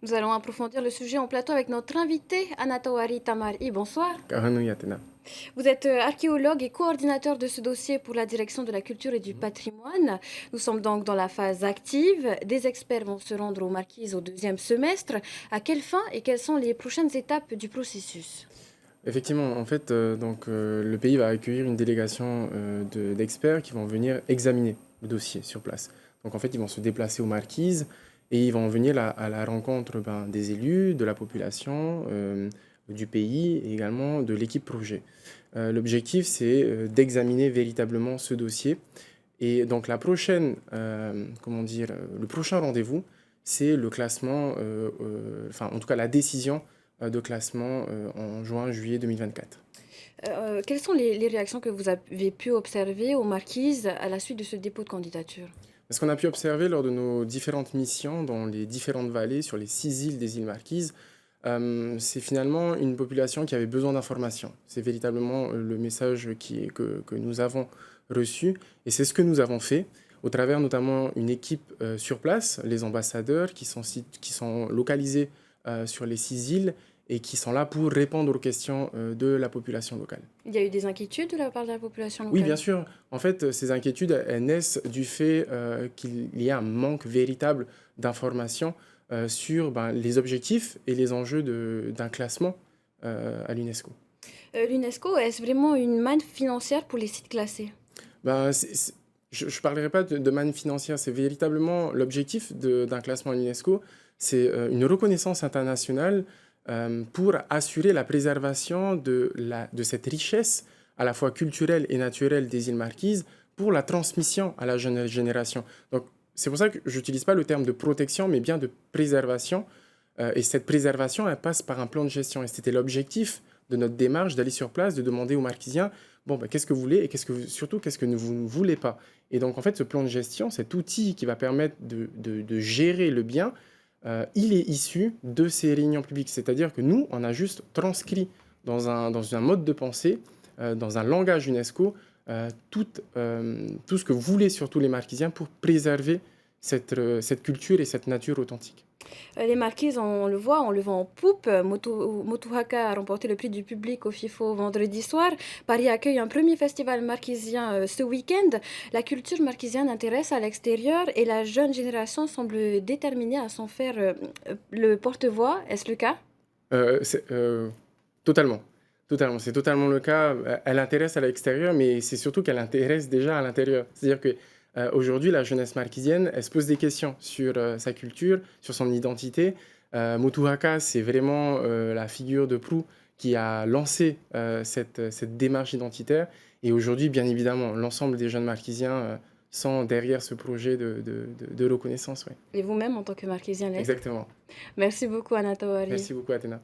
Nous allons approfondir le sujet en plateau avec notre invité, Anatawari Tamari. Bonsoir. Kahanui Athéna. Vous êtes archéologue et coordinateur de ce dossier pour la direction de la culture et du patrimoine. Nous sommes donc dans la phase active. Des experts vont se rendre aux Marquises au deuxième semestre. À quelle fin et quelles sont les prochaines étapes du processus? Effectivement, en fait, le pays va accueillir une délégation d'experts qui vont venir examiner le dossier sur place. Donc en fait, ils vont se déplacer aux Marquises et ils vont venir à la rencontre des élus, de la population, du pays et également de l'équipe projet. L'objectif, c'est d'examiner véritablement ce dossier. Et donc le prochain rendez-vous, c'est le classement, enfin en tout cas la décision de classement en juin-juillet 2024. Quelles sont les réactions que vous avez pu observer aux Marquises à la suite de ce dépôt de candidature? Ce qu'on a pu observer lors de nos différentes missions dans les différentes vallées, sur les 6 îles des îles Marquises, c'est finalement une population qui avait besoin d'informations. C'est véritablement le message que nous avons reçu et c'est ce que nous avons fait au travers notamment une équipe sur place, les ambassadeurs qui sont localisés sur les 6 îles et qui sont là pour répondre aux questions de la population locale. Il y a eu des inquiétudes de la part de la population Oui, locale? bien sûr. En fait, ces inquiétudes, elles naissent du fait qu'il y a un manque véritable d'informations sur les objectifs et les enjeux d'un classement à l'UNESCO. L'UNESCO, est-ce vraiment une manne financière pour les sites classés? Ben, je ne parlerai pas de manne financière, c'est véritablement l'objectif d'un classement à l'UNESCO, c'est une reconnaissance internationale pour assurer la préservation de cette richesse à la fois culturelle et naturelle des îles Marquises pour la transmission à la jeune génération. Donc, c'est pour ça que je n'utilise pas le terme de protection, mais bien de préservation. Et cette préservation, elle passe par un plan de gestion. Et c'était l'objectif de notre démarche d'aller sur place, de demander aux Marquisiens, bon, qu'est-ce que vous voulez et surtout, qu'est-ce que vous ne voulez pas. Et donc, en fait, ce plan de gestion, cet outil qui va permettre de gérer le bien, il est issu de ces réunions publiques. C'est-à-dire que nous, on a juste transcrit dans un mode de pensée, dans un langage UNESCO, tout ce que voulaient surtout les Marquisiens pour préserver cette culture et cette nature authentique. Les Marquises, on le voit, on le vend en poupe. Motuhaka a remporté le prix du public au FIFO vendredi soir. Paris accueille un premier festival marquisien ce week-end. La culture marquisienne intéresse à l'extérieur et la jeune génération semble déterminée à s'en faire le porte-voix. Est-ce le cas? C'est totalement. Totalement. C'est totalement le cas. Elle intéresse à l'extérieur, mais c'est surtout qu'elle intéresse déjà à l'intérieur. C'est-à-dire que aujourd'hui, la jeunesse marquisienne, elle se pose des questions sur sa culture, sur son identité. Motuhaka, c'est vraiment la figure de proue qui a lancé cette démarche identitaire. Et aujourd'hui, bien évidemment, l'ensemble des jeunes marquisiens sont derrière ce projet de reconnaissance. Ouais. Et vous-même, en tant que Marquisien, l'est? Exactement. Merci beaucoup, Anatole. Merci beaucoup, Athéna.